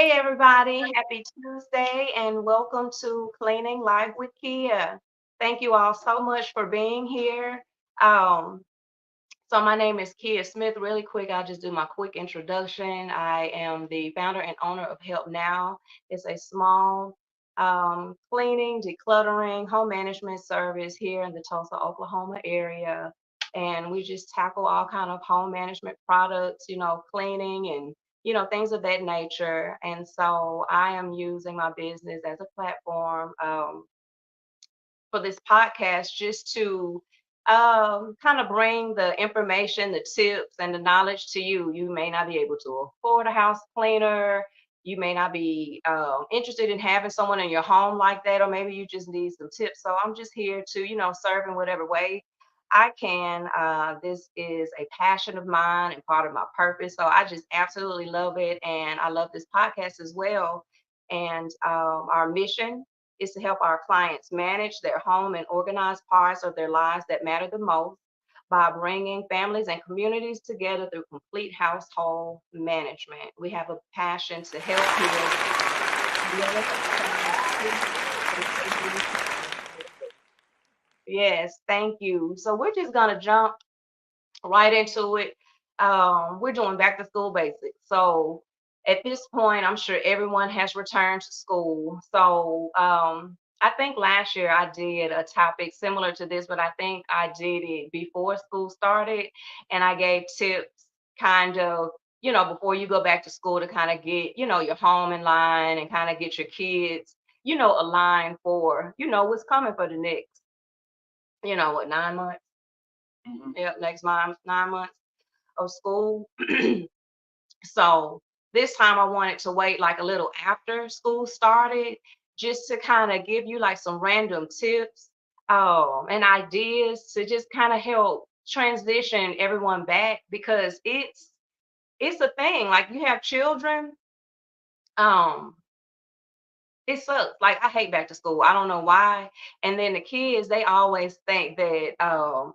Hey everybody, happy Tuesday and welcome to Cleaning Life with Kia. Thank you all so much for being here. Um, so my name is Kia Smith. Really quick, I'll just do my quick introduction. I am the founder and owner of Help Now. It's a small cleaning, decluttering, home management service here in the Tulsa, Oklahoma area. And we just tackle all kind of home management products, cleaning and things of that nature. And so I am using my business as a platform. For this podcast just to kind of bring the information, the tips, and the knowledge to you. You may not be able to afford a house cleaner. You may not be interested in having someone in your home like that, or maybe you just need some tips. So I'm just here to, serve in whatever way I can. This is a passion of mine and part of my purpose. So I just absolutely love it. And I love this podcast as well. And our mission is to help our clients manage their home and organize parts of their lives that matter the most by bringing families and communities together through complete household management. We have a passion to help here. Yes, thank you. So we're just gonna jump right into it. We're doing back to school basics. So at this point, I'm sure everyone has returned to school. So I think last year I did a topic similar to this, but I think I did it before school started, and I gave tips kind of, before you go back to school to kind of get, your home in line and kind of get your kids, aligned for, what's coming for the next, 9 months. Yep, next month, 9 months of school. So this time I wanted to wait like a little after school started just to kind of give you like some random tips and ideas to just kind of help transition everyone back because it's a thing. Like you have children, um, it sucks. Like I hate back to school. I don't know why. And then the kids, they always think that,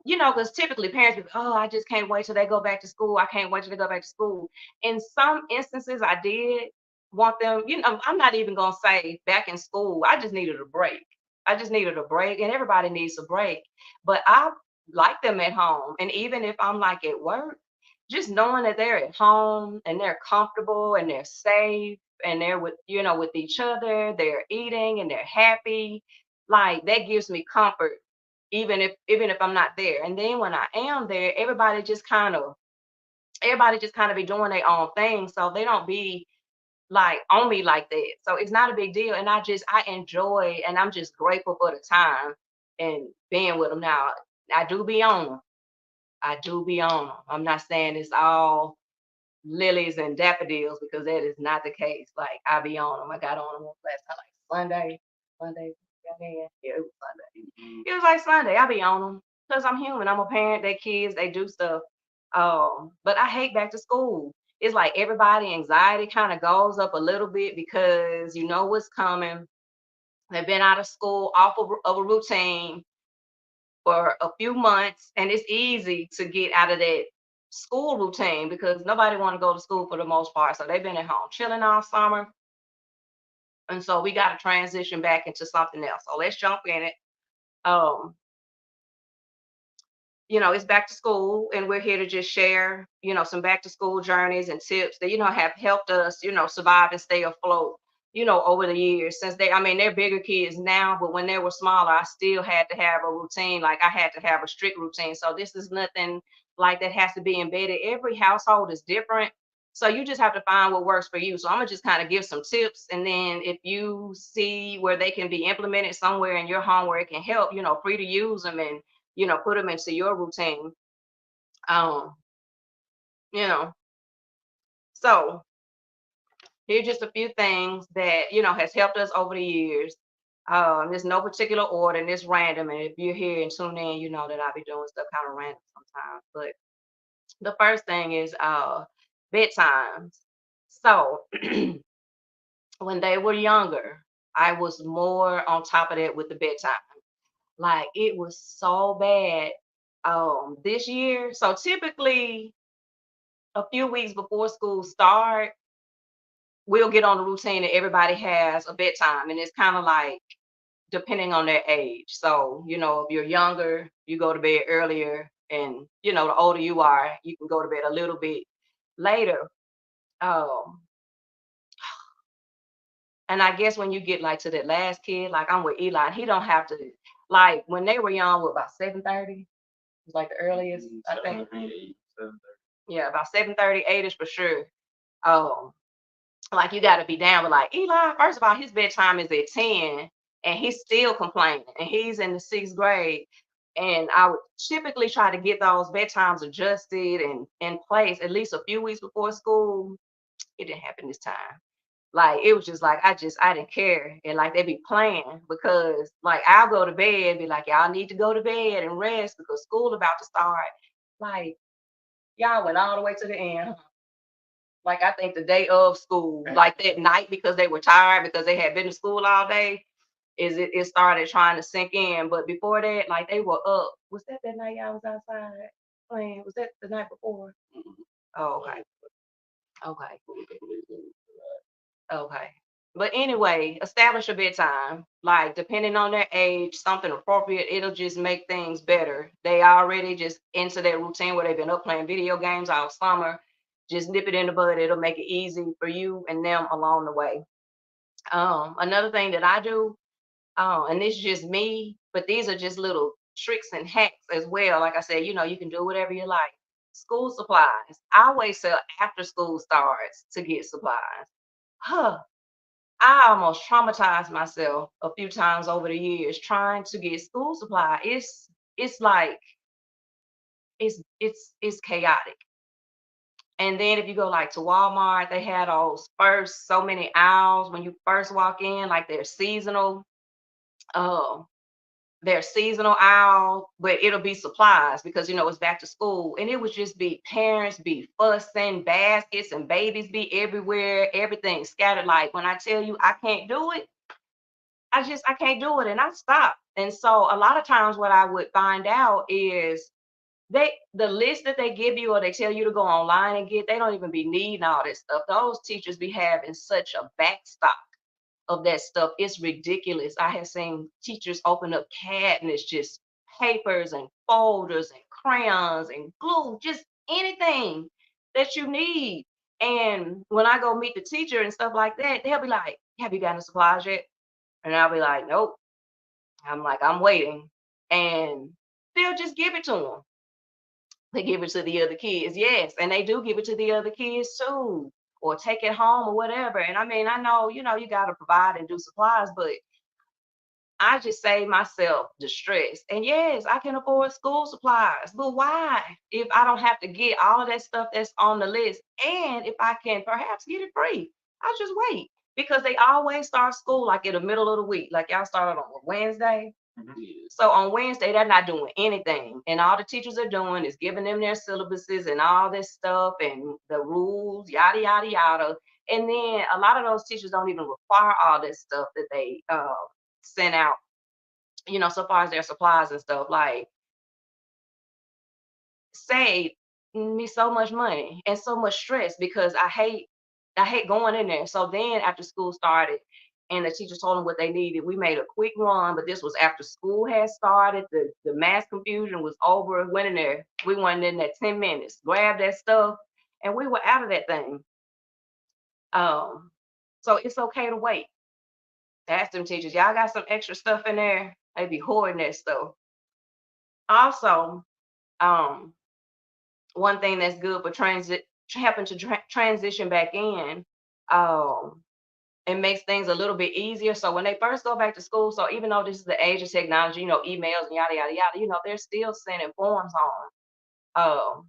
because typically parents be, oh, I just can't wait till they go back to school. I can't wait till they go back to school. In some instances, I did want them, I'm not even gonna say back in school. I just needed a break. I just needed a break, and everybody needs a break. But I like them at home. And even if I'm like at work, just knowing that they're at home and they're comfortable and they're safe and they're with with each other, they're eating and they're happy, like that gives me comfort even if I'm not there. And then when I am there, everybody just kind of be doing their own thing, so they don't be like on me like that. So it's not a big deal, and I enjoy, and I'm just grateful for the time and being with them. Now I do be on them. I do be on them. I'm not saying it's all lilies and daffodils because that is not the case. Like I be on them. I got on them last time, like Sunday. Sunday. Yeah, it was Sunday. It was like Sunday. I be on them because I'm human. I'm a parent. They kids. They do stuff. But I hate back to school. It's like everybody anxiety kind of goes up a little bit because you know what's coming. They've been out of school, off of a routine for a few months, and it's easy to get out of that school routine because nobody want to go to school for the most part. So they've been at home chilling all summer, and so we got to transition back into something else. So let's jump in it. Um, it's back to school, and we're here to just share, some back to school journeys and tips that have helped us, survive and stay afloat. Over the years since I mean, they're bigger kids now, but when they were smaller, I still had to have a routine. Like I had to have a strict routine. So this is nothing like that has to be embedded. Every household is different. So you just have to find what works for you. So I'm gonna just kind of give some tips. And then if you see where they can be implemented somewhere in your home where it can help, free to use them and put them into your routine. Um, you know, so here's just a few things that, has helped us over the years. There's no particular order and it's random. And if you're here and tune in, you know that I'll be doing stuff kind of random sometimes. But the first thing is bedtimes. So when they were younger, I was more on top of that with the bedtime. Like it was so bad this year. So typically a few weeks before school start, we'll get on the routine that everybody has a bedtime. And it's kind of like depending on their age. So, if you're younger, you go to bed earlier. And, the older you are, you can go to bed a little bit later. Um, and I guess when you get like to that last kid, like I'm with Eli, he don't have to like when they were young, what about 7:30? Was like the earliest, I think. 7:30. Yeah, about 7:30, 8ish for sure. Um, like you got to be down. But like Eli, first of all, his bedtime is at 10, and he's still complaining, and he's in the 6th grade. And I would typically try to get those bedtimes adjusted and in place at least a few weeks before school. It didn't happen this time. Like it was just like I didn't care. And like they be playing because like I'll go to bed, be like, y'all need to go to bed and rest because school about to start. Like y'all went all the way to the end. Like I think the day of school, like that night because they were tired because they had been to school all day, it started trying to sink in. But before that, like they were up. Was that night y'all was outside playing? Was that the night before? Oh, okay. Okay. Okay. But anyway, establish a bedtime. Like depending on their age, something appropriate, it'll just make things better. They already just into their routine where they've been up playing video games all summer. Just nip it in the bud. It'll make it easy for you and them along the way. Another thing that I do, and this is just me, but these are just little tricks and hacks as well. Like I said, you can do whatever you like. School supplies. I wait till after school starts to get supplies. Huh. I almost traumatized myself a few times over the years trying to get school supply. It's like it's chaotic. And then if you go like to Walmart, they had those first so many aisles when you first walk in, like uh their seasonal aisle, but it'll be supplies because it's back to school. And it would just be parents be fussing, baskets and babies be everywhere, everything scattered. Like when I tell you I can't do it, I can't do it and I stop. And so a lot of times what I would find out is the list that they give you or they tell you to go online and get, they don't even be needing all this stuff. Those teachers be having such a backstop of that stuff. It's ridiculous. I have seen teachers open up cabinets, just papers and folders and crayons and glue, just anything that you need. And when I go meet the teacher and stuff like that, they'll be like, have you gotten the supplies yet? And I'll be like, nope. I'm like, I'm waiting. And they'll just give it to them. They give it to the other kids. Yes. And they do give it to the other kids too, or take it home or whatever. And I mean, I know, you got to provide and do supplies, but I just save myself the stress. And yes, I can afford school supplies, but why? If I don't have to get all of that stuff that's on the list, and if I can perhaps get it free, I just wait because they always start school like in the middle of the week. Like y'all started on Wednesday. So on Wednesday, they're not doing anything. And all the teachers are doing is giving them their syllabuses and all this stuff and the rules, yada, yada, yada. And then a lot of those teachers don't even require all this stuff that they sent out, so far as their supplies and stuff. Like save me so much money and so much stress because I hate going in there. So then after school started and the teacher told them what they needed, we made a quick run, but this was after school had started. The mass confusion was over. Went in there. We went in there 10 minutes, grabbed that stuff, and we were out of that thing. Um, so it's okay to wait. Ask them teachers, y'all got some extra stuff in there? They be hoarding that stuff. Also, um, one thing that's good for transit helping to transition back in. Um, It makes things a little bit easier. So when they first go back to school, so even though this is the age of technology, emails and yada yada yada, they're still sending forms home.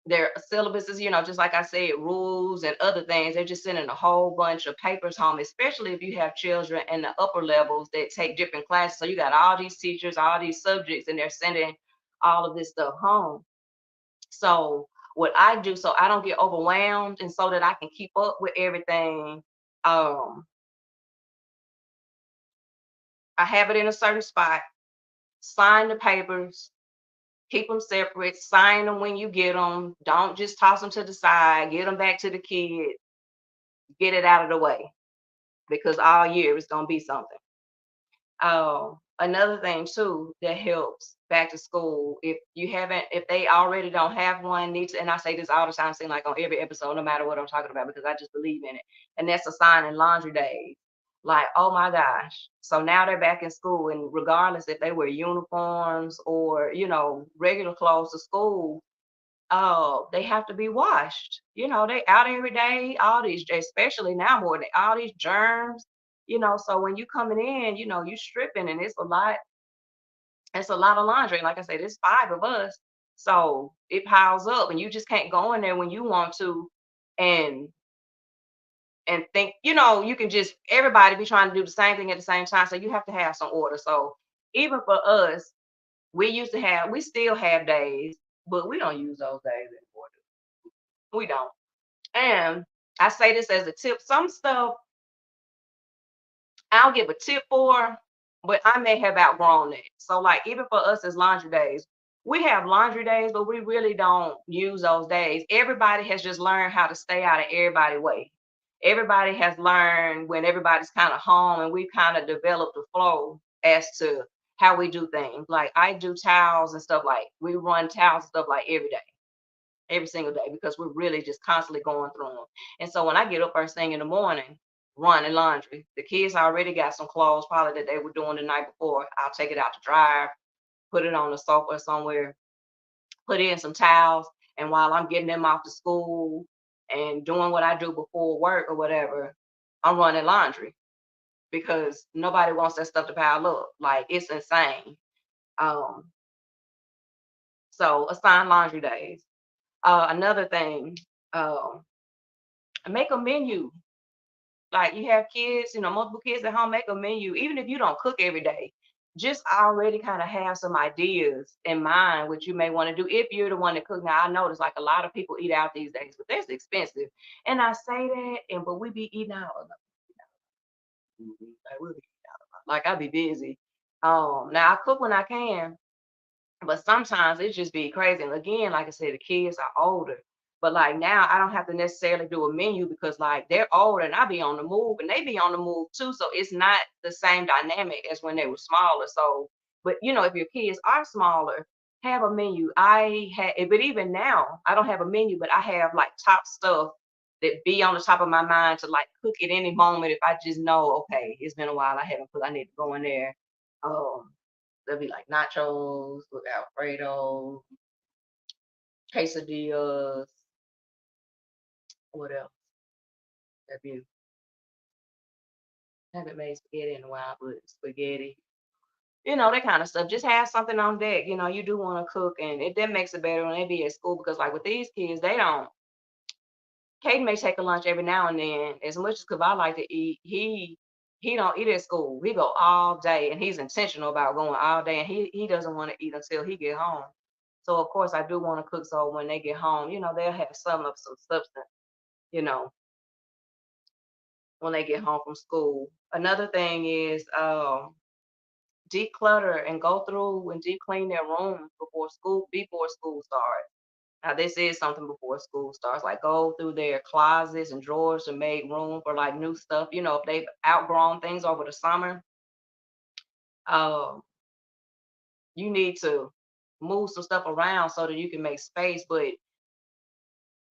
Their syllabuses, just like I said, rules and other things. They're just sending a whole bunch of papers home, especially if you have children in the upper levels that take different classes. So you got all these teachers, all these subjects, and they're sending all of this stuff home. So what I do, so I don't get overwhelmed, and so that I can keep up with everything, um, I have it in a certain spot, sign the papers, keep them separate, sign them when you get them. Don't just toss them to the side, get them back to the kid, get it out of the way because all year it's going to be something. Another thing too that helps back to school, if they already don't have one, needs to, and I say this all the time, seem like on every episode, no matter what I'm talking about, because I just believe in it. And that's assigning laundry days. Like, oh my gosh. So now they're back in school, and regardless if they wear uniforms or, regular clothes to school, they have to be washed. They out every day, all these, especially now more than all these germs, so when you coming in, you stripping, and it's a lot of laundry. Like I said, it's 5 of us. So it piles up, and you just can't go in there when you want to and think, you can just everybody be trying to do the same thing at the same time. So you have to have some order. So even for us, we still have days, but we don't use those days anymore. We don't. And I say this as a tip. Some stuff I'll give a tip for, but I may have outgrown it. So, like, even for us as laundry days, we have laundry days, but we really don't use those days. Everybody has just learned how to stay out of everybody's way. Everybody has learned when everybody's kind of home, and we've kind of developed a flow as to how we do things. Like, I do towels and stuff, like, we run towels and stuff like every day, every single day, because we're really just constantly going through them. And so when I get up first thing in the morning, running laundry, the kids already got some clothes probably that they were doing the night before. I'll take it out to dry, put it on the sofa or somewhere, put in some towels. And while I'm getting them off to school and doing what I do before work or whatever, I'm running laundry because nobody wants that stuff to pile up. Like, it's insane. Um, so assign laundry days. Another thing, um, make a menu. Like, you have kids, multiple kids at home, make a menu. Even if you don't cook every day, just already kind of have some ideas in mind what you may want to do if you're the one that cook. Now I notice like a lot of people eat out these days, but that's expensive. And I say that, and but we be eating out a lot. Like, we'll be eating out a lot. Like, I be busy. Now I cook when I can, but sometimes it just be crazy. And again, like I said, the kids are older. But like now I don't have to necessarily do a menu because like they're older and I be on the move and they be on the move too. So it's not the same dynamic as when they were smaller. So, but if your kids are smaller, have a menu. I had, but even now I don't have a menu, but I have like top stuff that be on the top of my mind to like cook at any moment if I just know, okay, it's been a while I haven't cooked, I need to go in there. Um, There'll be like nachos with Alfredo, quesadillas. What else? Have you haven't made spaghetti in a while, but spaghetti, that kind of stuff. Just have something on deck. You do want to cook, and it that makes it better when they be at school because, like with these kids, they don't. Caden may take a lunch every now and then. As much as I like to eat, he don't eat at school. He go all day, and he's intentional about going all day, and he doesn't want to eat until he get home. So of course I do want to cook so when they get home, they'll have some substance, you know, when they get home from school. Another thing is declutter and go through and deep clean their rooms before school starts. Now this is something before school starts, like go through their closets and drawers and make room for like new stuff. If they've outgrown things over the summer, um, you need to move some stuff around so that you can make space. But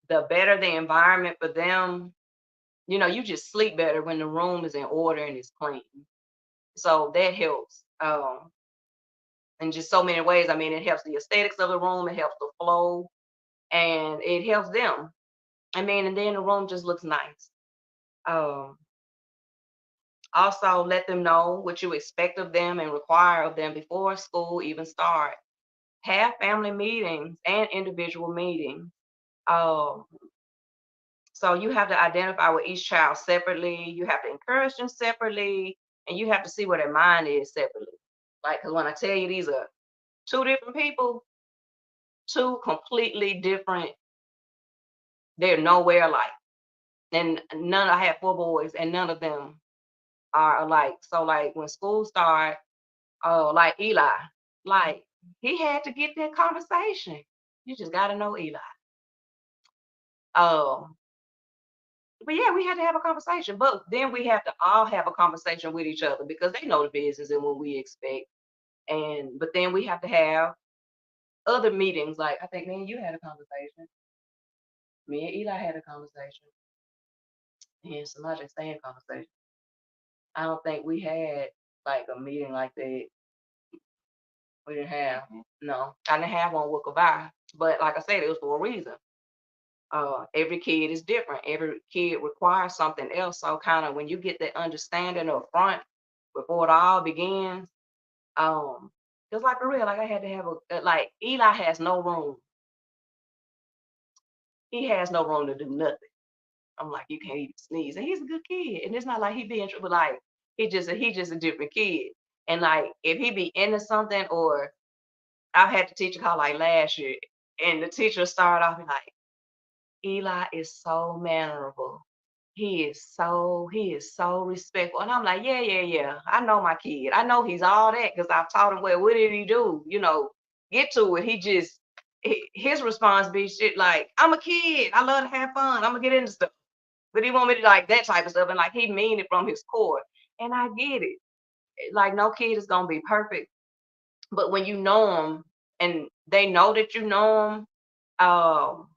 the better the environment for them, you just sleep better when the room is in order and it's clean. So that helps. In just so many ways. I mean, it helps the aesthetics of the room, it helps the flow, and it helps them. I mean, and then the room just looks nice. Um, Also, let them know what you expect of them and require of them before school even start. Have family meetings and individual meetings. Um, so you have to identify with each child separately. You have to encourage them separately, and you have to see where their mind is separately. Like, because when I tell you these are two different people, two completely different, they're nowhere alike. And none, I have four boys, and none of them are alike. So, like, when school started, like Eli, like he had to get that conversation. You just got to know Eli. Um, but yeah, we had to have a conversation. But then we have to all have a conversation with each other because they know the business and what we expect. And but then we have to have other meetings. Like I think me and you had a conversation. Me and Eli had a conversation. And Samaj staying conversation. I don't think we had like a meeting like that. We didn't have. No, I didn't have one with Kavai. But like I said, it was for a reason. Every kid is different. Every kid requires something else. So kind of when you get that understanding up front before it all begins, just like for real, like I had to have like Eli has no room. He has no room to do nothing. I'm like, you can't even sneeze. And he's a good kid. And it's not like he be in trouble. Like he just a different kid. And like if he be into something or I had to teach a call like last year, and the teacher started off like, Eli is so mannerable. He is so respectful. And I'm like, yeah, yeah, yeah. I know my kid. I know he's all that because I've taught him well. What did he do? Get to it. His response be shit like, I'm a kid. I love to have fun. I'm gonna get into stuff. But he want me to like that type of stuff. And like he mean it from his core. And I get it. Like no kid is gonna be perfect. But when you know them and they know that you know them, um,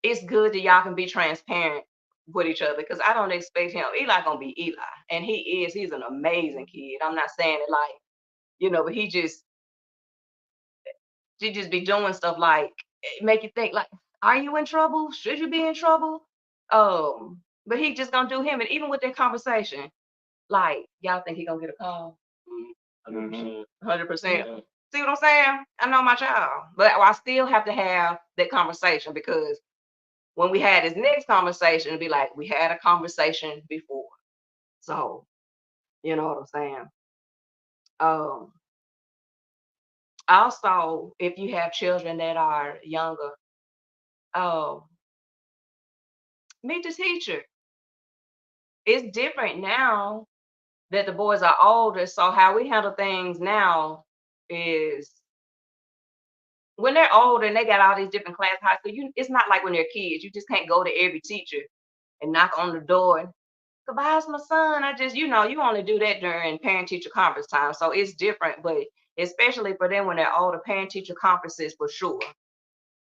it's good that y'all can be transparent with each other because I don't expect him. Eli gonna be Eli, and he's an amazing kid. I'm not saying it like but he just be doing stuff like make you think like, are you in trouble? Should you be in trouble? But he just gonna do him, and even with that conversation, like y'all think he gonna get a call? 100%. See what I'm saying? I know my child, but I still have to have that conversation because when we had this next conversation, it'd be like we had a conversation before. So, you know what I'm saying? Um, Also, if you have children that are younger, um, meet the teacher. It's different now that the boys are older. So how we handle things now is when they're older and they got all these different class high school, it's not like when they're kids. You just can't go to every teacher and knock on the door and goodbye's my son. You only do that during parent teacher conference time. So it's different, but especially for them when they're older, parent teacher conferences for sure.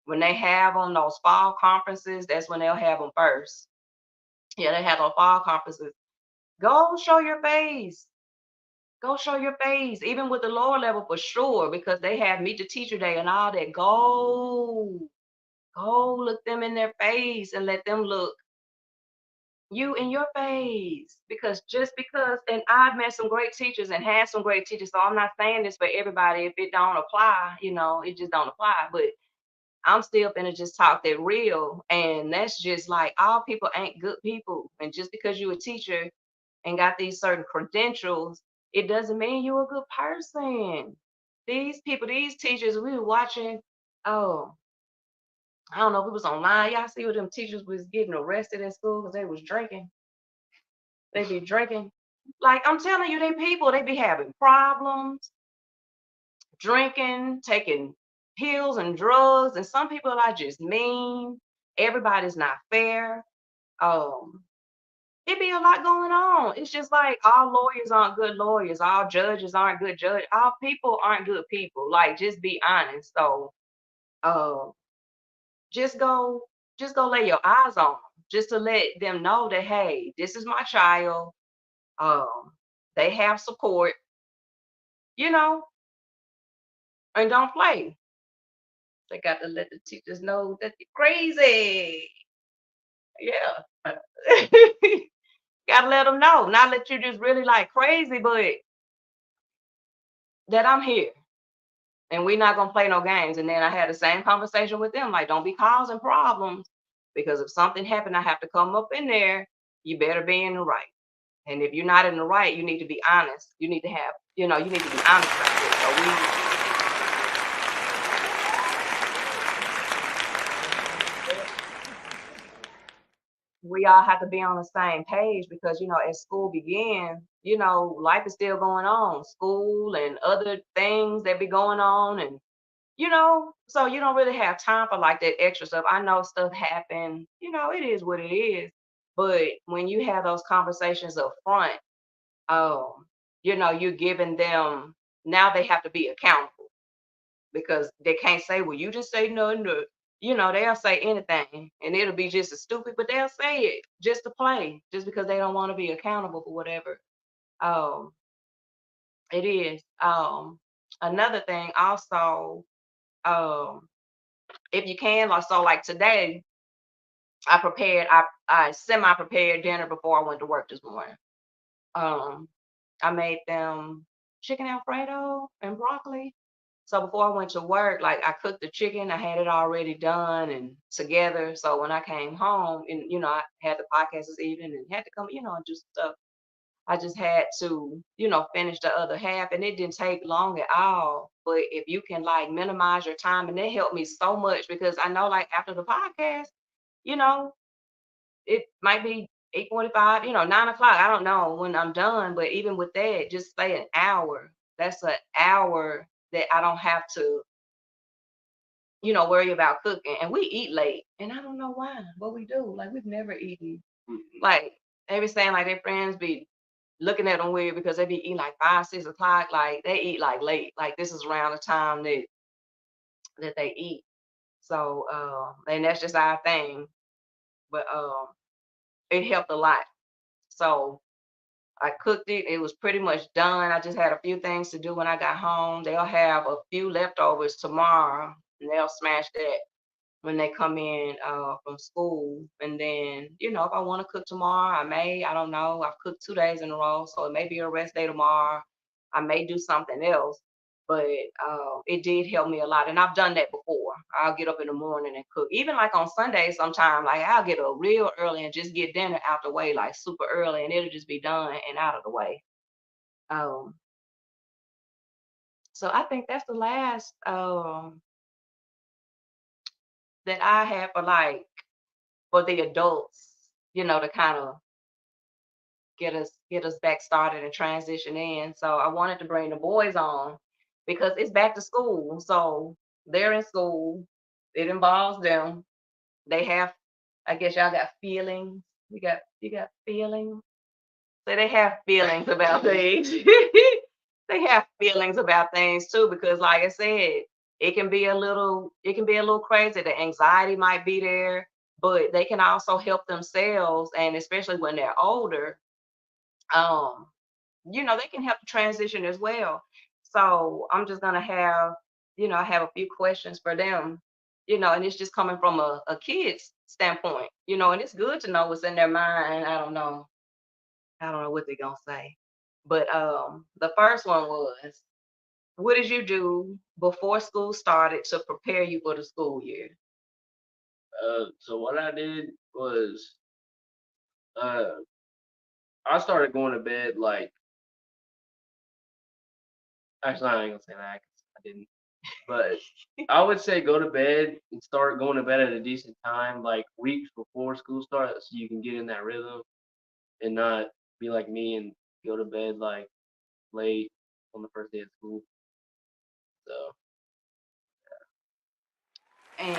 When they have on those fall conferences, that's when they'll have them first. Yeah, they have those fall conferences. Go show your face. Go show your face, even with the lower level for sure, because they have meet the teacher day and all that. Go look them in their face and let them look you in your face because just because and I've met some great teachers and had some great teachers, so I'm not saying this for everybody. If it don't apply, it just don't apply. But I'm still gonna just talk that real, and that's just like all people ain't good people, and just because you're a teacher and got these certain credentials, it doesn't mean you're a good person. These people, these teachers, we were watching. Oh, I don't know if it was online. Y'all see what them teachers was getting arrested in school because they was drinking. They be drinking. Like I'm telling you, they people, they be having problems, drinking, taking pills and drugs, and some people are just mean. Everybody's not fair. Um, it be a lot going on. It's just like all lawyers aren't good lawyers, all judges aren't good judges, all people aren't good people. Like just be honest. So uh, just go, just go lay your eyes on them, just to let them know that hey, this is my child. Um, they have support, you know, and don't play. They got to let the teachers know that they're crazy. Yeah. Gotta let them know, not let you just really like crazy, but that I'm here and we're not gonna play no games. And then I had the same conversation with them, like, don't be causing problems because if something happened, I have to come up in there. You better be in the right. And if you're not in the right, you need to be honest. You need to have, you need to be honest about this. So we all have to be on the same page because as school begins, life is still going on, school and other things that be going on, and so you don't really have time for like that extra stuff. I know stuff happen, it is what it is, but when you have those conversations up front, um you're giving them, now they have to be accountable because they can't say, well, you just say nothing, or, they'll say anything and it'll be just as stupid, but they'll say it just to play, just because they don't want to be accountable for whatever. Um, it is. Another thing also, um, if you can, like, so like today, I semi-prepared dinner before I went to work this morning. Um, I made them chicken Alfredo and broccoli. So before I went to work, like, I cooked the chicken, I had it already done and together. So when I came home and, I had the podcast this evening and had to come, and do stuff, I just had to, finish the other half, and it didn't take long at all. But if you can like minimize your time, and it helped me so much because I know like after the podcast, you know, it might be 8:45, 9 o'clock. I don't know when I'm done, but even with that, just say an hour. That's an hour that I don't have to, worry about cooking. And we eat late, and I don't know why, but we do. Like we've never eaten like they be saying like their friends be looking at them weird because they be eating like 5, 6 o'clock. Like they eat like late. Like this is around the time that they eat. So and that's just our thing. But it helped a lot. So I cooked it. It was pretty much done. I just had a few things to do when I got home. They'll have a few leftovers tomorrow, and they'll smash that when they come in from school. And then, if I want to cook tomorrow, I may. I don't know. I've cooked 2 days in a row, so it may be a rest day tomorrow. I may do something else, but it did help me a lot. And I've done that before. I'll get up in the morning and cook. Even like on Sundays, sometime, like I'll get up real early and just get dinner out the way, like super early, and it'll just be done and out of the way. Um, so I think that's the last that I have for like for the adults, to kind of get us back started and transition in. So I wanted to bring the boys on because it's back to school. So they're in school. It involves them. They have, I guess y'all got feelings. You got feelings. So they have feelings about things. They have feelings about things too, because like I said, it can be a little crazy. The anxiety might be there, but they can also help themselves, and especially when they're older, um, they can help the transition as well. So I'm just gonna have, I have a few questions for them, and it's just coming from a kid's standpoint, and it's good to know what's in their mind. I don't know what they're gonna say. But the first one was, what did you do before school started to prepare you for the school year? So what I did was uh, I started going to bed like actually I ain't gonna say that 'cause I didn't, but I would say go to bed and start going to bed at a decent time, like weeks before school starts, so you can get in that rhythm and not be like me and go to bed like late on the first day of school. So And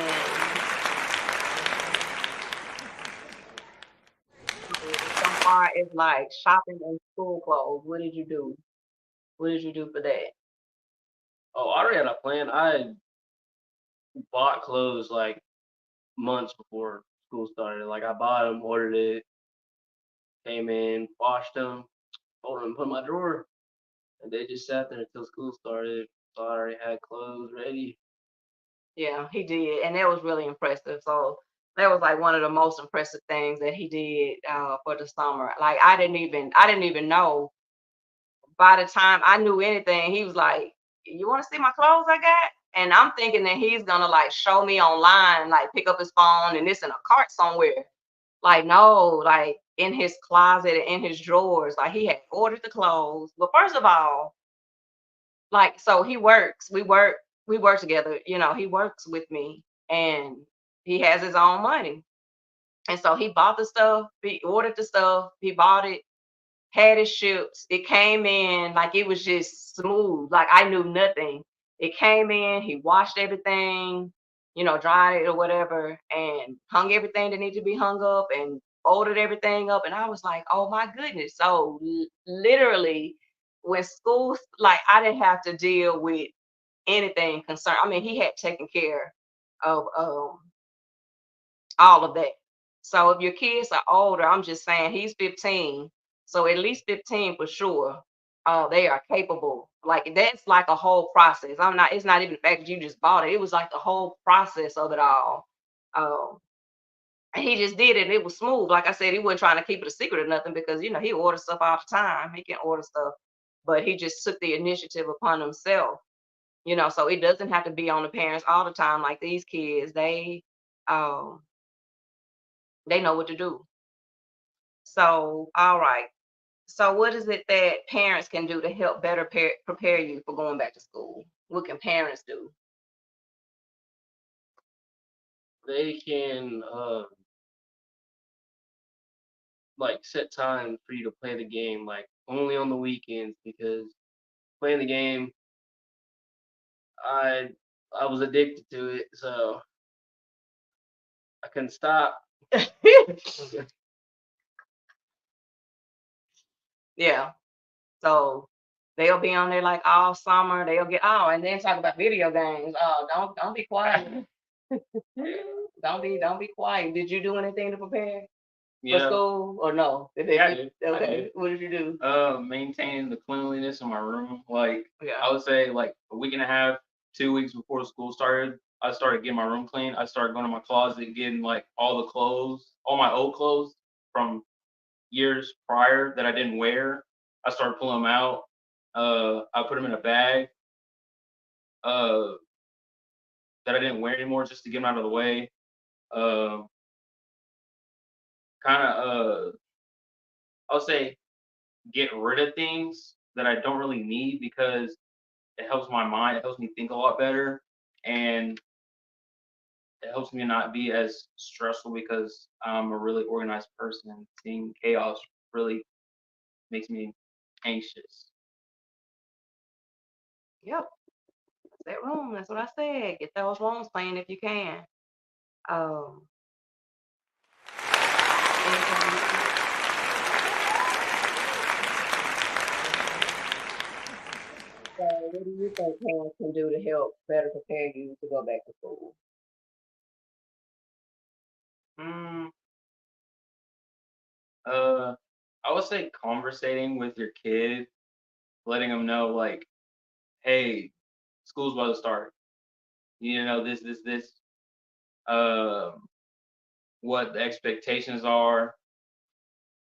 so far as like shopping and school clothes, what did you do? What did you do for that? oh, I already had a plan. I bought clothes like months before school started. Like I bought them, ordered it, came in, washed them, folded them, put in my drawer, and they just sat there until school started. So I already had clothes ready. Yeah, he did, and that was really impressive. So That was like one of the most impressive things that he did for the summer. Like I didn't even know. By the time I knew anything, he was like, "You want to see my clothes I got?" And I'm thinking that he's gonna like show me online, like pick up his phone and it's in a cart somewhere. Like no, like in his closet and in his drawers. Like he had ordered the clothes. But first of all, like so he works. We work together. He works with me and he has his own money. And so he bought the stuff, he ordered the stuff, he bought it, had it shipped. It came in like it was just smooth. Like I knew nothing. It came in, he washed everything, dried it or whatever, and hung everything that needed to be hung up and folded everything up. And I was like, oh my goodness. So literally, when school, like I didn't have to deal with anything concerned. I mean, he had taken care of all of that. So if your kids are older, I'm just saying he's 15, so at least 15 for sure. They are capable. Like that's like a whole process. I'm not. It's not even the fact that you just bought it. It was like the whole process of it all. Um, and he just did it. And it was smooth. Like I said, he wasn't trying to keep it a secret or nothing because he orders stuff all the time. He can order stuff, but he just took the initiative upon himself. So it doesn't have to be on the parents all the time. Like these kids, um, they know what to do. So, all right. So, what is it that parents can do to help better prepare you for going back to school? What can parents do? They can like set time for you to play the game, like only on the weekends because playing the game, I I was addicted to it, so I couldn't stop. Yeah. So they'll be on there like all summer. They'll get and then talk about video games. Oh, don't be quiet. Don't be quiet. Did you do anything to prepare for Yeah, school or no? yeah, I did. I Okay. did. What did you do? Maintaining the cleanliness in my room. Like Yeah. I would say, like a week and a half, 2 weeks before school started, I started getting my room clean. I started going to my closet, getting like all the clothes, all my old clothes from years prior that I didn't wear. I started pulling them out. I put them in a bag uh, that I didn't wear anymore just to get them out of the way. Uh, kind of, I'll say, get rid of things that I don't really need because it helps my mind. It helps me think a lot better, and it helps me not be as stressful because I'm a really organized person. Seeing chaos really makes me anxious. Yep. That's that room. That's what I said. Get those rooms clean if you can. Um, anything- so what do you think parents can do to help better prepare you to go back to school? Mm, uh, I would say conversating with your kid, letting them know like, hey, school's about to start. You need to know this, this, this. Um, what the expectations are.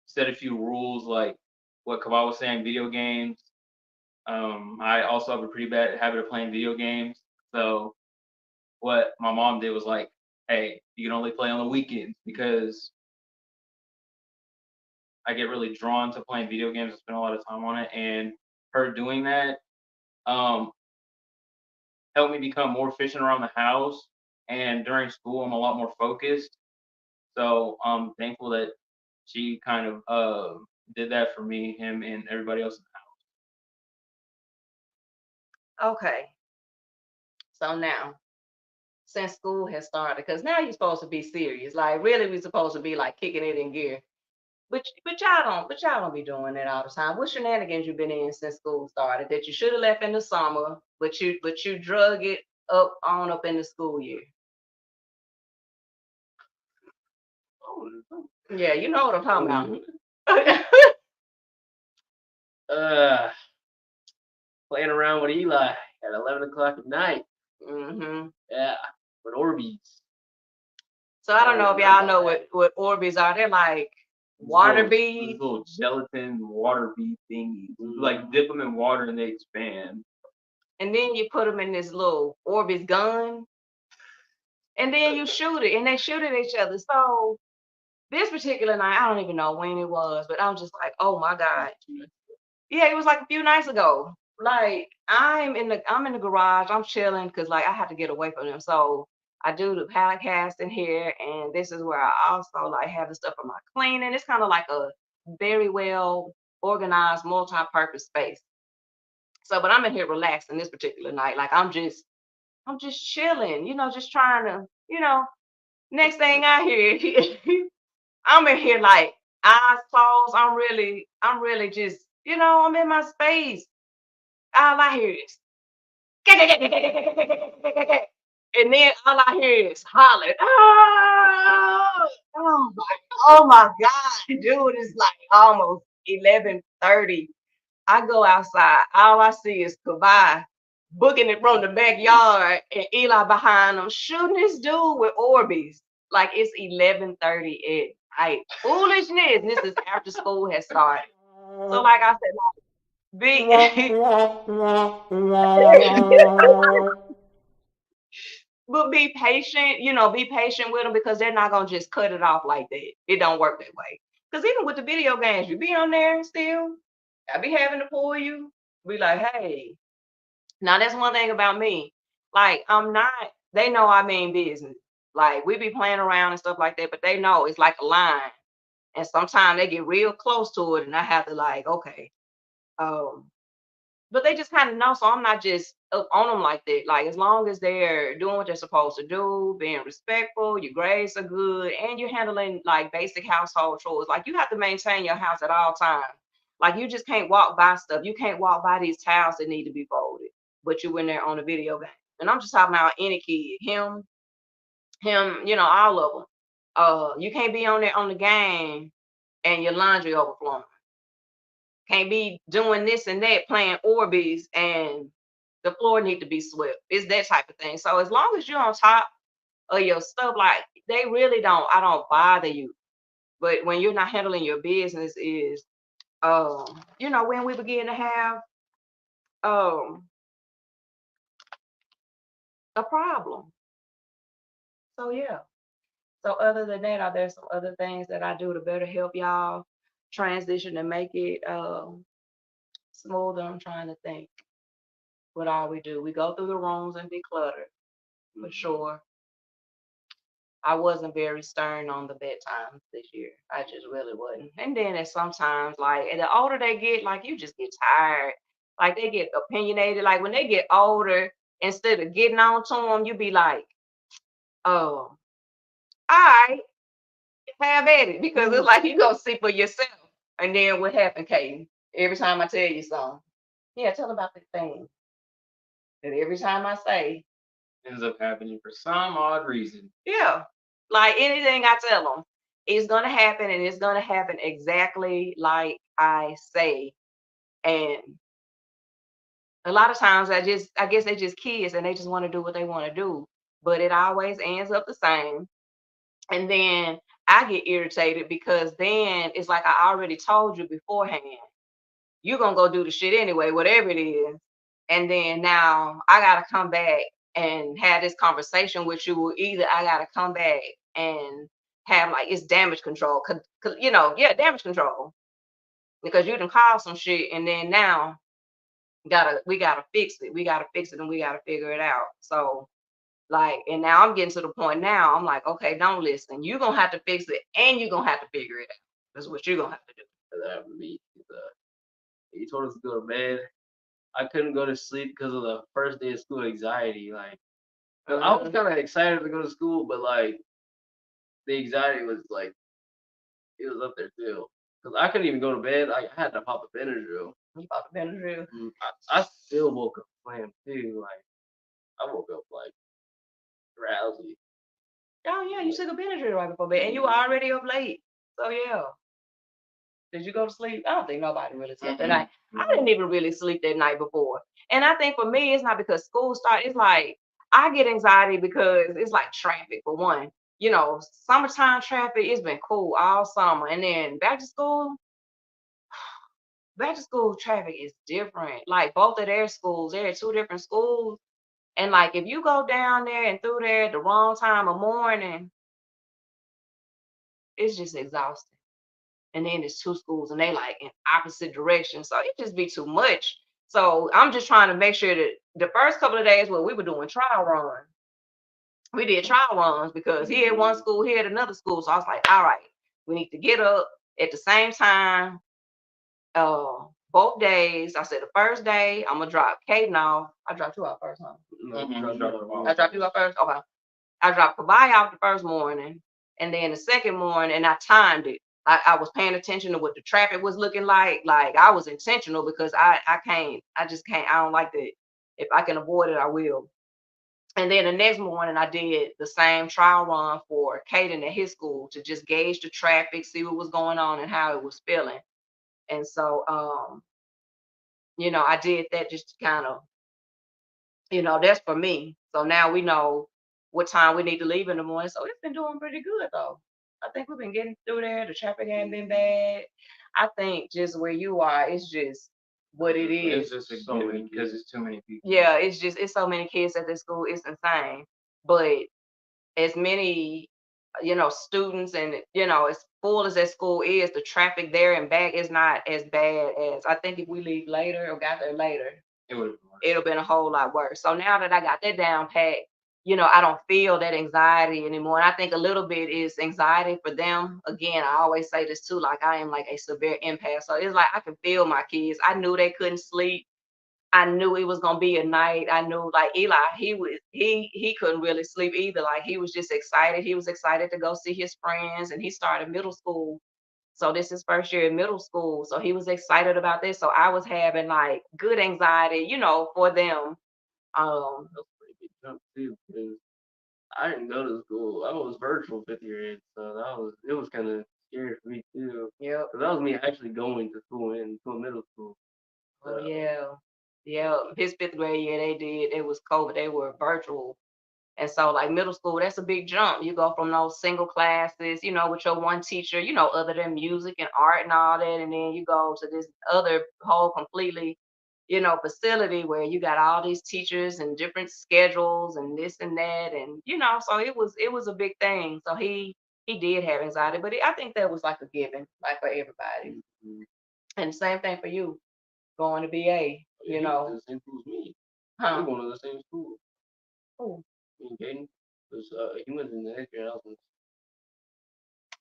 Set a few rules like what Kabal was saying, video games. I also have a pretty bad habit of playing video games. So what my mom did was like, hey, you can only play on the weekends because I get really drawn to playing video games. I spend a lot of time on it, and her doing that um, helped me become more efficient around the house. And during school, I'm a lot more focused. So I'm thankful that she kind of did that for me, him, and everybody else in the Okay. So now, since school has started, because now you're supposed to be serious. Like really, we're supposed to be like kicking it in gear. But y'all don't be doing that all the time. What shenanigans you been in since school started that you should have left in the summer, but you drug it up in the school year? house. Yeah, you know what I'm talking Oh, about. uh, playing around with Eli at 11 o'clock at night. hmm Yeah, with Orbeez. So I don't know if y'all know what Orbeez are. They're like water These beads. little gelatin water bead thingies. You like dip them in water and they expand. And then you put them in this little Orbeez gun, and then you shoot it, and they shoot at each other. So this particular night, I don't even know when it was, but I'm just like, oh my God. Yeah, it was like a few nights ago. Like I'm in the garage, I'm chilling because like I had to get away from them. So I do the podcast in here, and this is where I also like have the stuff for my cleaning. It's kind of like a very well organized, multi-purpose space. So, but I'm in here relaxing this particular night. Like I'm just chilling, just trying to, next thing I hear, I'm in here like eyes closed. I'm really just, I'm in my space. All I hear is, and then all I hear is hollering. Oh my God, dude, it's like almost 11:30. I go outside. All I see is Kabai booking it from the backyard and Eli behind him shooting this dude with Orbeez. Like it's 11:30 at night. Foolishness. This is after school has started. So like I said, be but be patient, be patient with them because they're not gonna just cut it off like that. It don't work that way. Because even with the video games, you be on there still. I be having to pull you. Be like, hey, now that's one thing about me. Like I'm not. They know I mean business. Like we be playing around and stuff like that, but they know it's like a line. And sometimes they get real close to it, and I have to like, okay, um, but they just kind of know. So I'm not just up on them like that. Like as long as they're doing what they're supposed to do, being respectful, your grades are good, and you're handling like basic household chores. Like you have to maintain your house at all times. Like you just can't walk by stuff. You can't walk by these towels that need to be folded, but you in there on a video game. And I'm just talking about any kid, him, all of them. You can't be on there on the game and your laundry overflowing. Can't be doing this and that, playing Orbeez, and the floor need to be swept. It's that type of thing. So as long as you're on top of your stuff, like they really don't, I don't bother you. But when you're not handling your business is, when we begin to have um a problem. So yeah. So other than that, are there some other things that I do to better help y'all transition and make it smoother? I'm trying to think what all we do. We go through the rooms and declutter for sure. I wasn't very stern on the bedtime this year. I just really wasn't. And then at sometimes, like, and the older they get, like, you just get tired. Like, they get opinionated. Like, when they get older, instead of getting on to them, you be like, oh, all right, have at it. Because it's like you go see for yourself. And then what happened, Katie? Every time I tell you something, yeah, tell about the thing. And every time I say, Ends up happening for some odd reason. yeah, like anything I tell them, it's gonna happen, and it's gonna happen exactly like I say. And a lot of times, I guess they just kids, and they just want to do what they want to do, but it always ends up the same. And then I get irritated because then it's like I already told you beforehand, you're gonna go do the shit anyway, whatever it is. And then now I gotta come back and have this conversation with you, or either I gotta come back and have like it's damage control. Cause yeah, damage control. Because you done call some shit and then now we gotta fix it. We gotta fix it and we gotta figure it out. So like, and now I'm getting to the point now, I'm like, okay, don't listen. You're gonna have to fix it and you're gonna have to figure it out. That's what you're gonna have to do. That happened to me. He told us to go to bed. I couldn't go to sleep because of the first day of school anxiety. Like, 'cause I was kind of excited to go to school, but like the anxiety was like it was up there too. Cause I couldn't even go to bed. I had to pop a Benadryl. You popped the Benadryl. I still woke up slammed too. Like I woke up like drowsy. Oh yeah, you took a Benadryl right before bed, and you were already up late. So yeah. Did you go to sleep? I don't think nobody really slept that night. I didn't even really sleep that night before. And I think for me, it's not because school started. It's like I get anxiety because it's like traffic for one. summertime traffic, it's been cool all summer. And then back to school traffic is different. Like both of their schools, they're at two different schools. And like if you go down there and through there at the wrong time of morning, it's just exhausting. And then it's two schools and they like in opposite directions. So it just be too much. So I'm just trying to make sure that the first couple of days where we were doing trial runs, we did trial runs because he had one school, he had another school. So I was like, all right, we need to get up at the same time. Both days. I said the first day I'm gonna drop Kaden off. I dropped you off first, huh? No, I dropped you off first. Okay. I dropped Kabaya off the first morning, and then the second morning, and I timed it. I was paying attention to what the traffic was looking like. Like I was intentional because I can't. I just can't. I don't like that. If I can avoid it, I will. And then the next morning, I did the same trial run for Caden at his school to just gauge the traffic, see what was going on, and how it was feeling. And so, I did that just to kind of, that's for me. So now we know what time we need to leave in the morning. So it's been doing pretty good though. I think we've been getting through there. The traffic ain't been bad. I think just where you are, it's just what it It's is. just So many because it's too many people. Yeah, it's so many kids at this school. It's insane. But as many, students and as full as that school is, the traffic there and back is not as bad as I think if we leave later or got there later, It would have been worse. it'll been a whole lot worse. So now that I got that down pat, I don't feel that anxiety anymore. And I think a little bit is anxiety for them. Again, I always say this too, like I am like a severe empath. So it's like I can feel my kids. I knew they couldn't sleep. I knew it was gonna be a night. I knew like Eli, he couldn't really sleep either. Like he was just excited. He was excited to go see his friends and he started middle school. So this is first year in middle school. So he was excited about this. So I was having like good anxiety, for them. That was a pretty big jump too, because I didn't go to school. I was virtual fifth year ed, so it was kind of scary for me too. Yep. Cause that was me actually going to school to a middle school. Oh So yeah. Yeah. His fifth grade year they did. It was COVID. They were virtual. And so, like middle school, that's a big jump. You go from those single classes, with your one teacher, other than music and art and all that. And then you go to this other whole completely, facility where you got all these teachers and different schedules and this and that. And, so it was a big thing. So he did have anxiety, but I think that was like a given, like for everybody. mhm. And the same thing for you going to BA, Yeah, he went to the same school as me. We're huh? going to the same school. Oh, Me and Caden, because he went in the next year. I was in.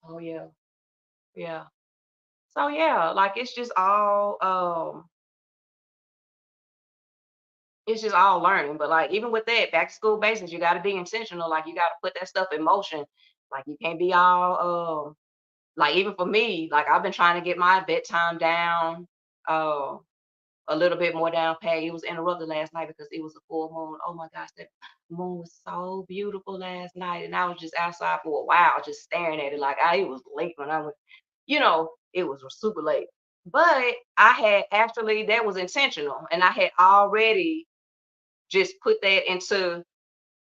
oh yeah. Yeah. So yeah, like it's just all learning. But like even with that, back to school basics, you gotta be intentional. Like you gotta put that stuff in motion. Like you can't be all like even for me, like I've been trying to get my bedtime down uh a little bit more down pat. It was interrupted last night because it was a full moon. Oh my gosh, that moon was so beautiful last night. And I was just outside for a while, just staring at it. Like it was late when I went, it was super late. But I had actually that was intentional. And I had already just put that into,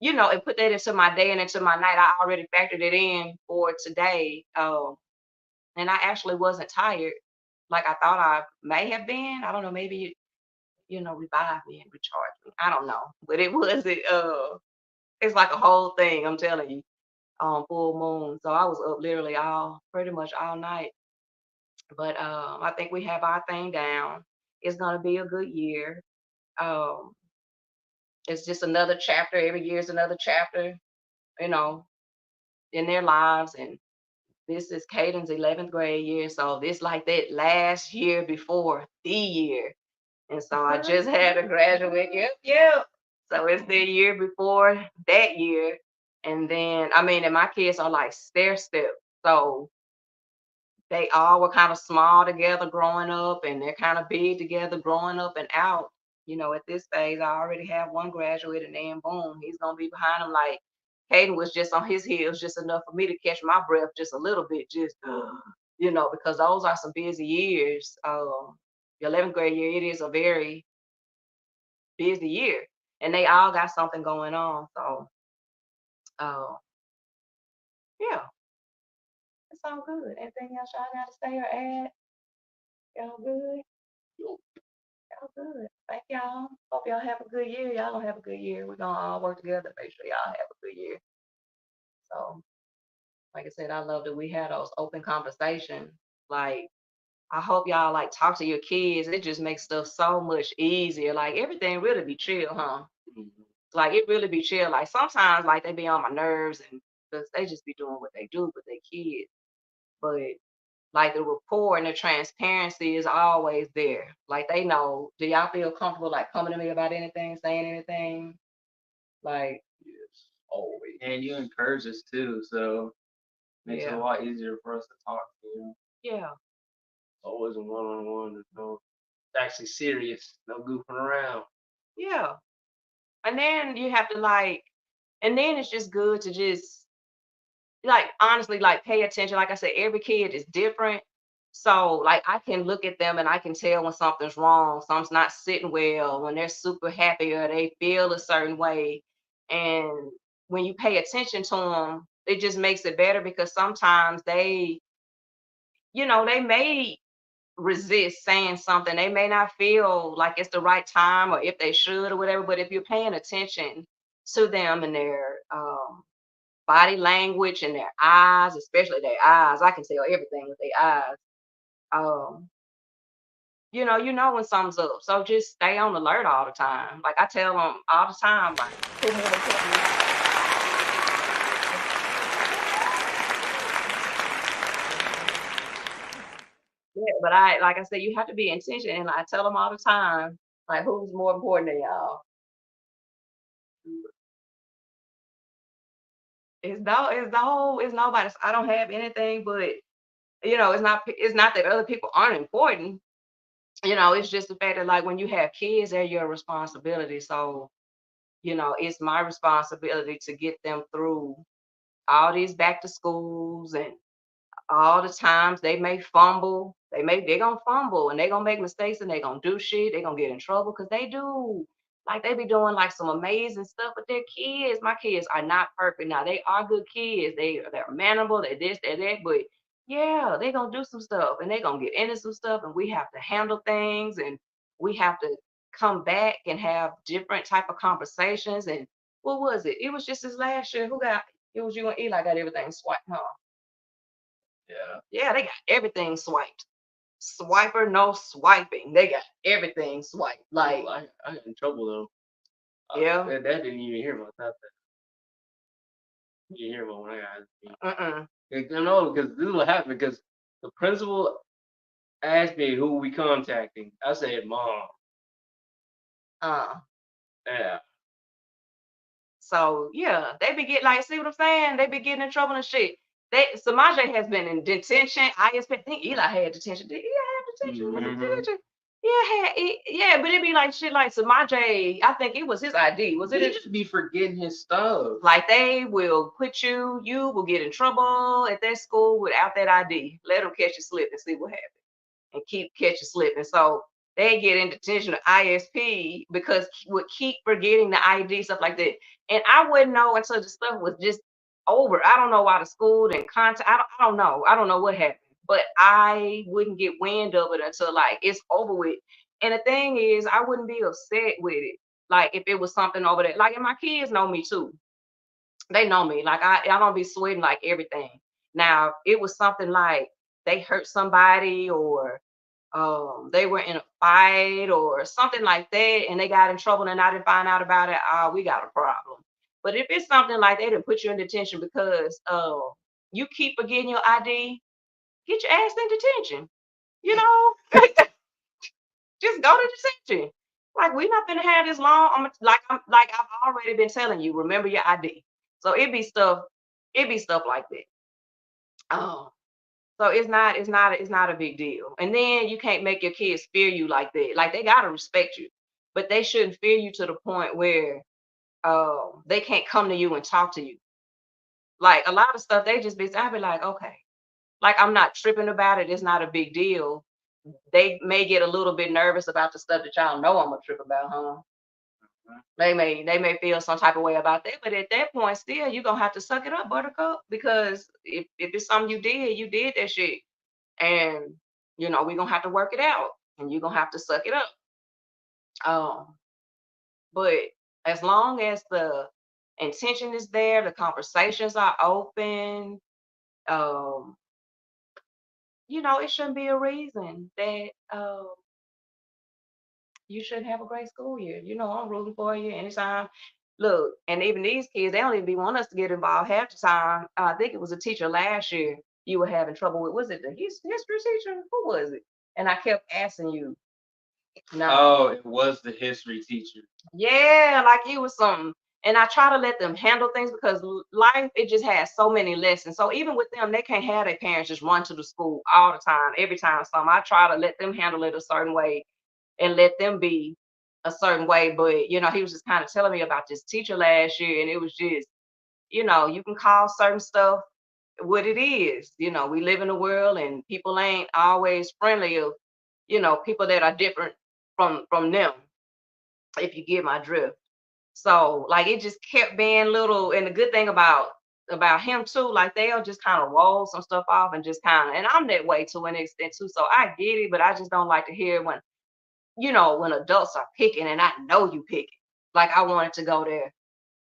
and put that into my day and into my night. I already factored it in for today. And I actually wasn't tired like I thought I may have been. I don't know, maybe revive me and recharge me. I don't know. But it wasn't it's like a whole thing, I'm telling you, full moon. So I was up literally pretty much all night. But I think we have our thing down. It's gonna be a good year. Um, it's just another chapter. Every year is another chapter, you know, in their lives. And this is Caden's 11th grade year. So this like that last year before the year. And so I just had a graduate. Yep, yep. So it's the year before that year. And then, I mean, and my kids are like stair step. So they all were kind of small together growing up, and they're kind of big together growing up and out. At this phase, I already have one graduate, and then boom, he's gonna be behind him. Like Caden was just on his heels, just enough for me to catch my breath just a little bit, just because those are some busy years. The 11th grade year, it is a very busy year, and they all got something going on. So, uh, Yeah, it's all good. Anything else y'all got to say or add? Y'all good? Y'all good. Thank y'all. Hope y'all have a good year. Y'all gonna have a good year. We're gonna all work together. Make sure y'all have a good year. So, like I said, I love that we had those open conversations. Like, I hope y'all like talk to your kids. It just makes stuff so much easier. Like everything really be chill, huh? Mhm. Like it really be chill. Like sometimes like they be on my nerves and because they just be doing what they do with their kids. But like the rapport and the transparency is always there. Like they know, do y'all feel comfortable like coming to me about anything, saying anything? Like, Yes, always. And you encourage us too, so makes it a yeah, lot easier for us to talk to you. yeah, It's always a one-on-one. There's no, it's actually serious. No goofing around. yeah. And then you have to like, and then it's just good to just like honestly like pay attention. Like I said, every kid is different. So like I can look at them and I can tell when something's wrong, something's not sitting well, when they're super happy or they feel a certain way. And when you pay attention to them, it just makes it better because sometimes they, they may resist saying something. They may not feel like it's the right time or if they should or whatever. But if you're paying attention to them and their body language and their eyes, especially their eyes. I can tell everything with their eyes. Um, you know when something's up. So just stay on alert all the time. Like I tell them all the time, like put more important. Yeah, but I like I said, you have to be intentional. And I tell them all the time, like who's more important than y'all. It's nobody. I don't have anything, but it's not that other people aren't important. It's just the fact that like when you have kids, they're your responsibility. So it's my responsibility to get them through all these back to schools and all the times they may fumble. They're gonna fumble and they're gonna make mistakes and they're gonna do shit. They're gonna get in trouble because they do. Like they be doing like some amazing stuff with their kids. My kids are not perfect. Now they are good kids. They're amenable, they're this, they're that, but yeah, they're gonna do some stuff and they're gonna get into some stuff and we have to handle things and we have to come back and have different type of conversations. And what was it? It was just this last year. It was you and Eli got everything swiped, huh? Yeah. Yeah, they got everything swiped. Swiper, no swiping. They got everything swiped. Like, Well, I got in trouble though. yeah, That didn't even hear about that. You didn't hear about when I got. mm-mm, No, because this is what happened. Because the principal asked me who we contacting. I said mom. uh. Yeah. So yeah, they be getting like, see what I'm saying? They be getting in trouble and shit. Samaje has been in detention. I think Eli had detention. Did Eli have detention? Was it Mm-hmm. detention? Yeah, but it be like shit like Samaje. I think it was his ID. Was it? He just be forgetting his stuff. Like they will put you will get in trouble at that school without that ID. Let them catch you slip and see what happens. And keep catch you slipping. So they get in detention of ISP because would keep forgetting the ID, stuff like that. And I wouldn't know until the stuff was just over. I don't know why the school didn't contact. I don't know. I don't know what happened. But I wouldn't get wind of it until like it's over with. And the thing is, I wouldn't be upset with it. Like if it was something over there. Like and my kids know me too. They know me. Like I don't be sweating like everything. Now it was something like they hurt somebody or they were in a fight or something like that and they got in trouble and I didn't find out about it, we got a problem. But if it's something like they didn't put you in detention because you keep forgetting your ID, get your ass in detention. You know, just go to detention. Like we're not gonna have this long. I'm like I've already been telling you, remember your ID. So it be stuff like that. Um, So it's not a big deal. And then you can't make your kids fear you like that. Like they gotta respect you, but they shouldn't fear you to the point where they can't come to you and talk to you. Like a lot of stuff they just be I'll be like, okay. Like I'm not tripping about it. It's not a big deal. They may get a little bit nervous about the stuff that y'all know I'm gonna trip about, huh? They may feel some type of way about that, but at that point, still, you're gonna have to suck it up, Buttercup, because if it's something you did that shit, and we're gonna have to work it out, and you're gonna have to suck it up. Um, but as long as the intention is there, the conversations are open, um, it shouldn't be a reason that you should have a great school year. I'm rooting for you anytime. Look, and even these kids, they don't even be want us to get involved half the time. I think it was a teacher last year you were having trouble with. Was it the history teacher? Who was it? And I kept asking you. No. Oh, it was the history teacher. Yeah, like it was something. And I try to let them handle things because life, it just has so many lessons. So even with them, they can't have their parents just run to the school all the time, every time. So I try to let them handle it a certain way and let them be a certain way. But he was just kind of telling me about this teacher last year, and it was just, you can call certain stuff what it is. We live in a world, and people ain't always friendly of, people that are different from them, if you get my drift. So like it just kept being little, and the good thing about him too, like they'll just kind of roll some stuff off and just kind of, and I'm that way to an extent too. So I get it, but I just don't like to hear when adults are picking and I know you picking. Like I wanted to go there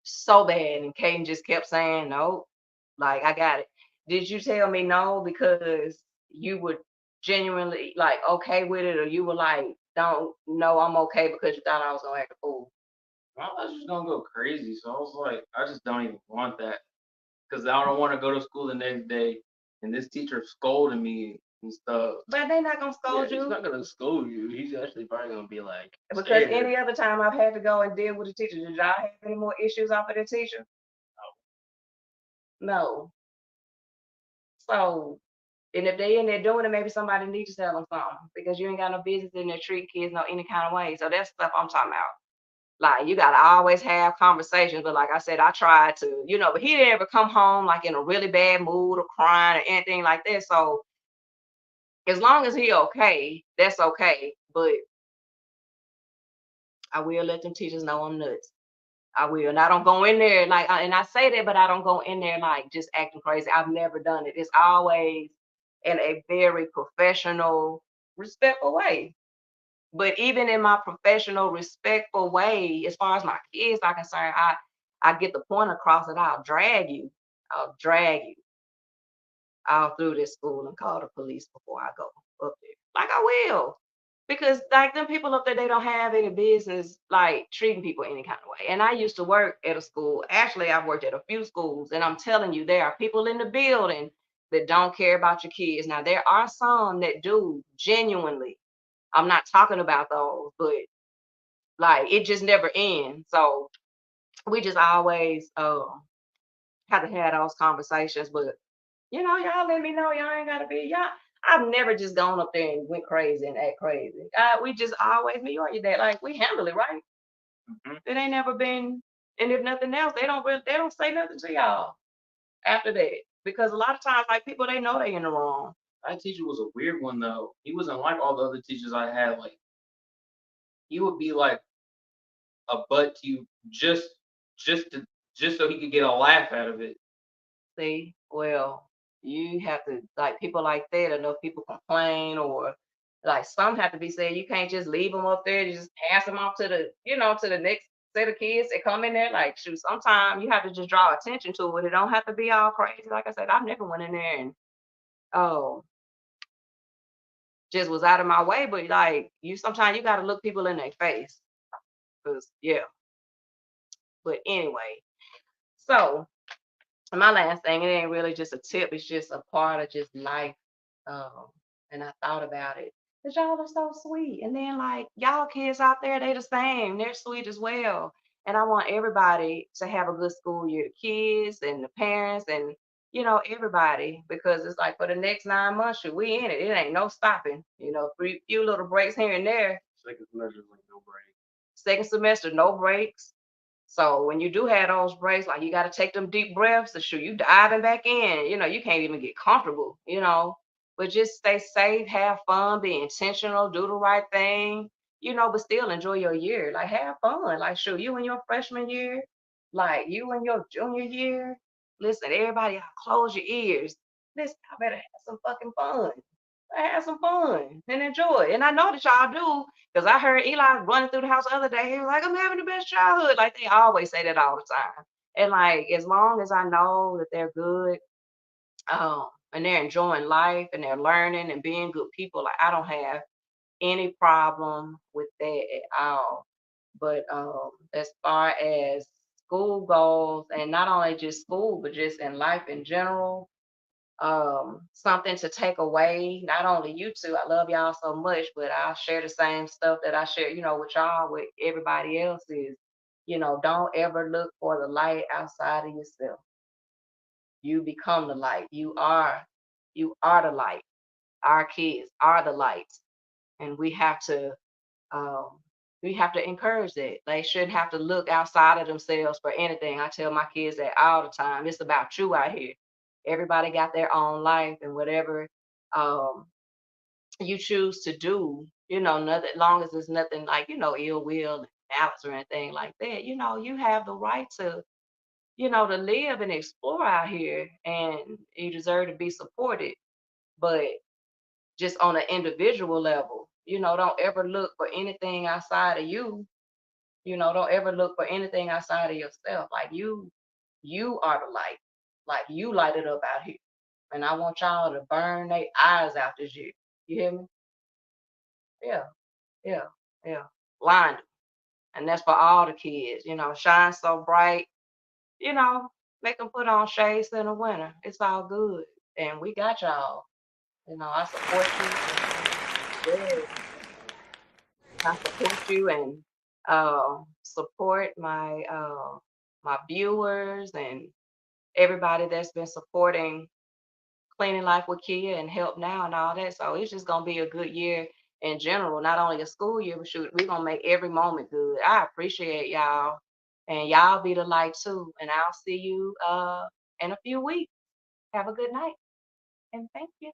so bad, and Kaden just kept saying no. Like I got it. Did you tell me no because you were genuinely like okay with it, or you were like, don't no, I'm okay because you thought I was gonna act a fool? I was just gonna go crazy, so I was like, I just don't even want that because I don't want to go to school the next day and this teacher scolding me and stuff. But they not gonna Yeah, scold he's you not gonna scold you. He's actually probably gonna be like because scared. any other time I've had to go and deal with a teacher, did y'all have any more issues off of the teacher? No. So, and if they in there doing it, maybe somebody needs to tell them something because you ain't got no business in there treating kids no any kind of way. So that's stuff I'm talking about. Like you gotta always have conversations, but like I said, I tried to, but he didn't ever come home like in a really bad mood or crying or anything like that. So as long as he okay, that's okay. But I will let them teachers know I'm nuts. I will. And I don't go in there like, and I say that, but I don't go in there like just acting crazy. I've never done it. It's always in a very professional, respectful way. But even in my professional, respectful way, as far as my kids are concerned, I get the point across that I'll drag you. I'll drag you all through this school and call the police before I go up there. Like I will. Because like them people up there, they don't have any business like treating people any kind of way. And I used to work at a school. Actually, I've worked at a few schools, and I'm telling you, there are people in the building that don't care about your kids. Now there are some that do genuinely. I'm not talking about those, but like it just never ends. So we just always have to have those conversations. But y'all let me know y'all ain't gotta be y'all. I've never just gone up there and went crazy and act crazy. We just always me or your dad. Like we handle it, right? Mm-hmm. It ain't never been, and if nothing else, they don't say nothing to y'all after that. Because a lot of times, like people they know they in the wrong. That teacher was a weird one though. He wasn't like all the other teachers I had. Like he would be like a butt to you just to just so he could get a laugh out of it. See, well, you have to like people like that. Enough people complain, or like some have to be said. You can't just leave them up there. You just pass them off to the next set of kids that come in there. Like shoot, sometimes you have to just draw attention to it. It don't have to be all crazy. Like I said, I've never went in there and oh just was out of my way. But like you, sometimes you got to look people in their face. Cause yeah. But anyway, so my last thing, it ain't really just a tip, it's just a part of just life. Um, and I thought about it. Cause y'all are so sweet. And then like y'all kids out there, they the same. They're sweet as well. And I want everybody to have a good school year. The kids and the parents and everybody. Because it's like for the next 9 months, we in it. It ain't no stopping. Few little breaks here and there. Second semester like no break. Second semester, no breaks. So when you do have those breaks, like you got to take them deep breaths to shoot you diving back in. You can't even get comfortable. But just stay safe, have fun, be intentional, do the right thing. but still enjoy your year. Like have fun. Like shoot, you in your freshman year, like you in your junior year. Listen, everybody, close your ears. Listen, I better have some fucking fun. I have some fun and enjoy. And I know that y'all do, because I heard Eli running through the house the other day. He was like, I'm having the best childhood. Like they always say that all the time. And like as long as I know that they're good, and they're enjoying life and they're learning and being good people, like I don't have any problem with that at all. But as far as school goes, and not only just school, but just in life in general, something to take away. Not only you two, I love y'all so much, but I share the same stuff that I share, with y'all, with everybody else is, don't ever look for the light outside of yourself. You become the light. You are the light. Our kids are the lights, and um, we have to encourage that. They shouldn't have to look outside of themselves for anything. I tell my kids that all the time. It's about you out here. Everybody got their own life, and whatever um, you choose to do, nothing long as it's nothing like ill will and malice or anything like that. You have the right to live and explore out here, and you deserve to be supported. But just on an individual level, don't ever look for anything outside of you. Don't ever look for anything outside of yourself. Like you are the light. Like you light it up out here. And I want y'all to burn their eyes out this year. You hear me? Yeah, yeah, yeah. Blind 'em. And that's for all the kids. Shine so bright. You know, Make them put on shades in the winter. It's all good. And we got y'all. I support you. Yeah, I support you and support my viewers and everybody that's been supporting Cleaning Life with Kia and Help Now and all that. So it's just gonna be a good year in general, not only a school year, but shoot, we're gonna make every moment good. I appreciate y'all, and y'all be the light too. And I'll see you in a few weeks. Have a good night, and thank you.